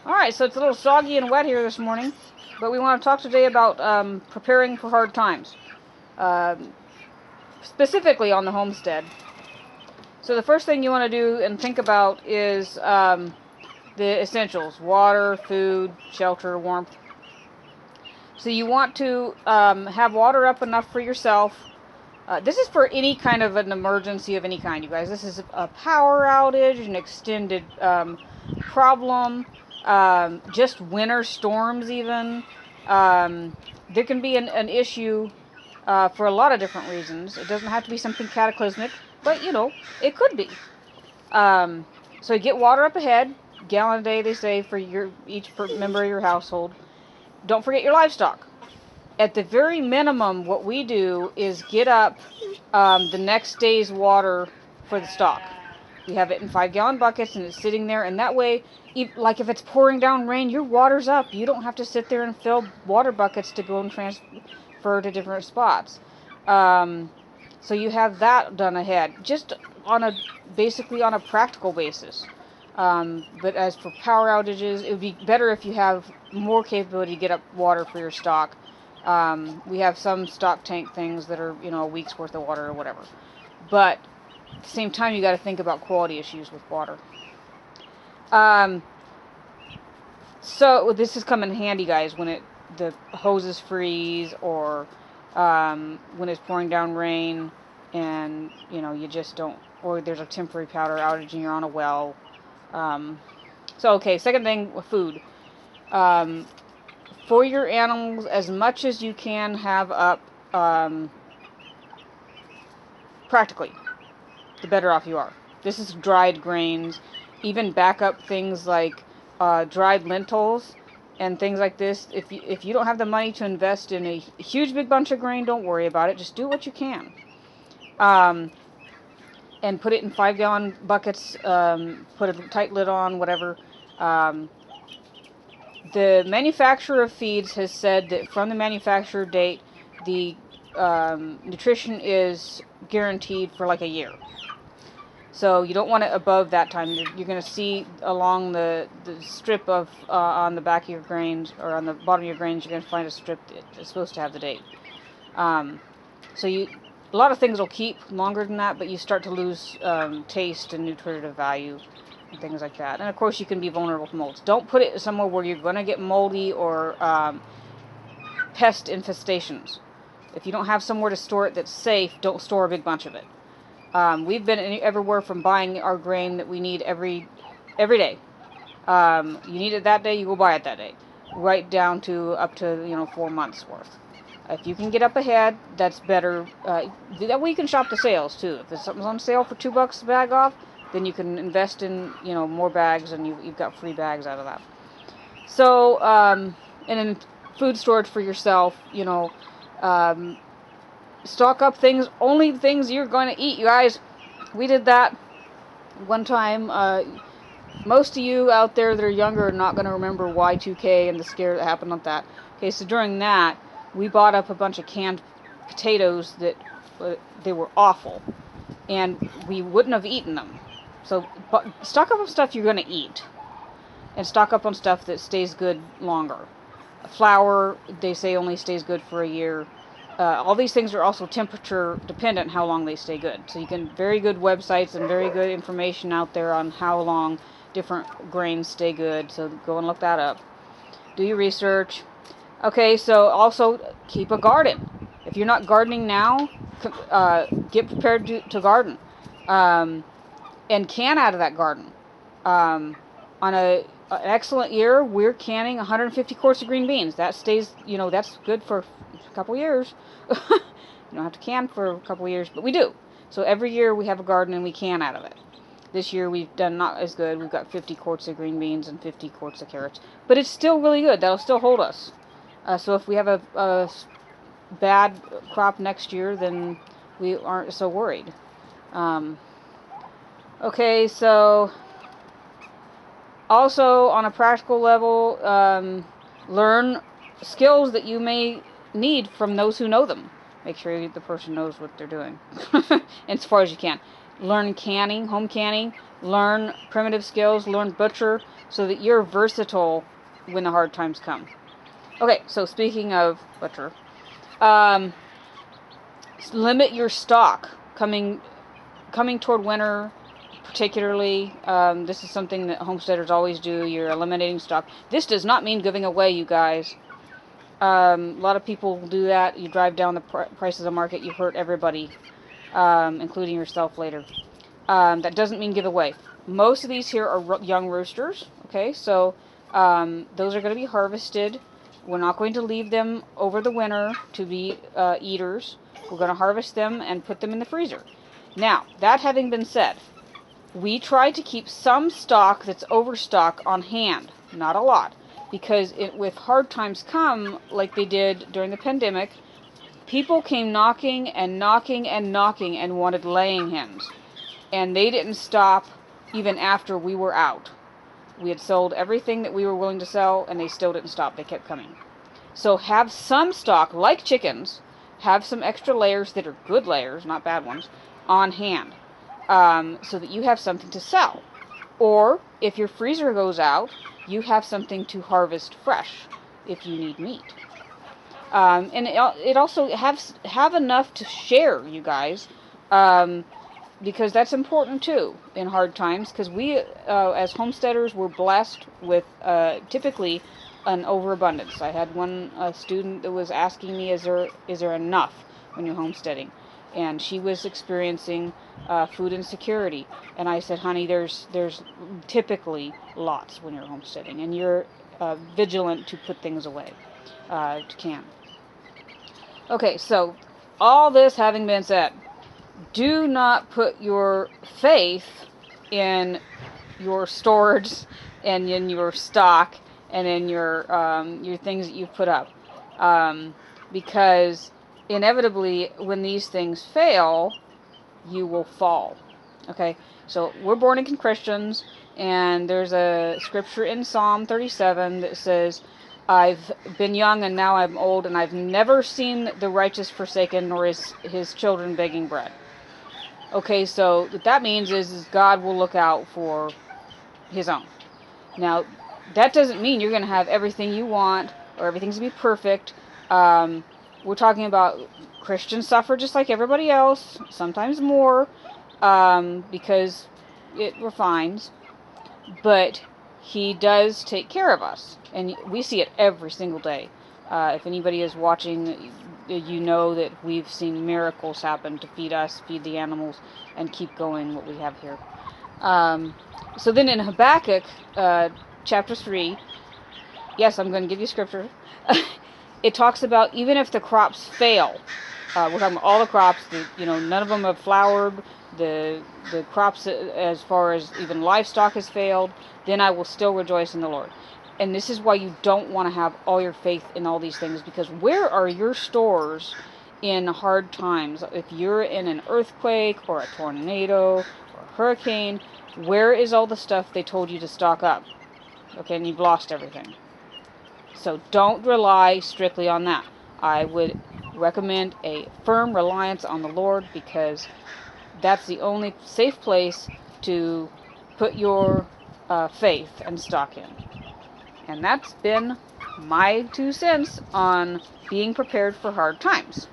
Alright, so it's a little soggy and wet here this morning, but we want to talk today about preparing for hard times, um, specifically on the homestead. So the first thing you want to do and think about is the essentials: water, food, shelter, warmth. So you want to have water up enough for yourself. This is for any kind of an emergency of any kind, you guys. This is a power outage, an extended problem, just winter storms even. There can be an issue for a lot of different reasons. It doesn't have to be something cataclysmic, but it could be. So you get water up ahead, gallon a day they say for each member of your household. Don't forget your livestock. At the very minimum, what we do is get up the next day's water for the stock. We have it in 5-gallon buckets, and it's sitting there, and that way, like if it's pouring down rain, your water's up. You don't have to sit there and fill water buckets to go and transfer to different spots. So you have that done ahead, just basically on a practical basis. But as for power outages, it would be better if you have more capability to get up water for your stock. We have some stock tank things that are, a week's worth of water or whatever. But at the same time, you got to think about quality issues with water. So this is coming in handy, guys, when the hoses freeze, or when it's pouring down rain, and you just don't, or there's a temporary power outage and you're on a well. Okay, second thing with food. For your animals, as much as you can have up, practically, the better off you are. This is dried grains, even backup things like dried lentils and things like this. If you don't have the money to invest in a huge big bunch of grain, don't worry about it. Just do what you can. And put it in 5-gallon buckets, put a tight lid on, whatever. The manufacturer of feeds has said that from the manufacturer date, the nutrition is guaranteed for like a year. So you don't want it above that time. You're going to see along the strip of on the back of your grains, or on the bottom of your grains, you're going to find a strip that's supposed to have the date. So a lot of things will keep longer than that, but you start to lose taste and nutritive value and things like that. And of course, you can be vulnerable to molds. Don't put it somewhere where you're going to get moldy or pest infestations. If you don't have somewhere to store it that's safe, don't store a big bunch of it. We've been everywhere from buying our grain that we need every day. You need it that day, you go buy it that day. Right down to up to 4 months worth. If you can get up ahead, that's better. That way you can shop the sales too. If something's on sale for $2 a bag off, then you can invest in more bags, and you've got free bags out of that. So and then food storage for yourself. Stock up only things you're going to eat, you guys. We did that one time. Most of you out there that are younger are not going to remember Y2K and the scare that happened with that. Okay, so during that, we bought up a bunch of canned potatoes that they were awful, and we wouldn't have eaten them. So stock up on stuff you're going to eat, and stock up on stuff that stays good longer. Flour, they say, only stays good for a year. All these things are also temperature dependent, how long they stay good. So you can, very good websites and very good information out there on how long different grains stay good. So go and look that up. Do your research. Okay, so also keep a garden. If you're not gardening now, get prepared to garden. And can out of that garden. On an excellent year, we're canning 150 quarts of green beans. That stays, that's good for a couple years. You don't have to can for a couple years, but we do. So every year we have a garden and we can out of it. This year we've done not as good. We've got 50 quarts of green beans and 50 quarts of carrots. But it's still really good. That'll still hold us. So if we have a bad crop next year, then we aren't so worried. Okay, so also on a practical level, learn skills that you may need from those who know them. Make sure the person knows what they're doing, as far as you can. learn canning, home canning, learn primitive skills, learn butcher, so that you're versatile when the hard times come. Okay, so speaking of butcher, limit your stock coming toward winter. Particularly, this is something that homesteaders always do. You're eliminating stock. This does not mean giving away, you guys. A lot of people do that. You drive down the price of the market. You hurt everybody, including yourself later. That doesn't mean give away. Most of these here are young roosters. Okay, so those are going to be harvested. We're not going to leave them over the winter to be eaters. We're going to harvest them and put them in the freezer. Now, that having been said, we try to keep some stock that's overstock on hand. Not a lot. Because with hard times come, like they did during the pandemic, people came knocking and knocking and knocking and wanted laying hens. And they didn't stop even after we were out. We had sold everything that we were willing to sell, and they still didn't stop. They kept coming. So have some stock, like chickens, have some extra layers that are good layers, not bad ones, on hand. So that you have something to sell. Or, if your freezer goes out, you have something to harvest fresh if you need meat. And it also have enough to share, you guys, because that's important too in hard times, because we, as homesteaders, we're blessed with typically an overabundance. I had one student that was asking me, is there enough when you're homesteading? And she was experiencing food insecurity. And I said, honey, there's typically lots when you're homesteading, and you're vigilant to put things away, to can. Okay, so all this having been said, do not put your faith in your storage and in your stock and in your things that you've put up, because inevitably, when these things fail, you will fall. Okay, so we're born again Christians, and there's a scripture in Psalm 37 that says, I've been young and now I'm old, and I've never seen the righteous forsaken, nor his children begging bread. Okay, so what that means is God will look out for his own. Now, that doesn't mean you're going to have everything you want, or everything's going to be perfect. We're talking about Christians suffer just like everybody else, sometimes more, because it refines. But he does take care of us, and we see it every single day. If anybody is watching, you know that we've seen miracles happen to feed us, feed the animals, and keep going what we have here. So then in Habakkuk, chapter 3, yes, I'm going to give you scripture. It talks about even if the crops fail, we're talking about all the crops, none of them have flowered, the crops as far as even livestock has failed, then I will still rejoice in the Lord. And this is why you don't want to have all your faith in all these things, because where are your stores in hard times? If you're in an earthquake or a tornado or a hurricane, where is all the stuff they told you to stock up? Okay, and you've lost everything. So don't rely strictly on that. I would recommend a firm reliance on the Lord, because that's the only safe place to put your faith and stock in. And that's been my 2 cents on being prepared for hard times.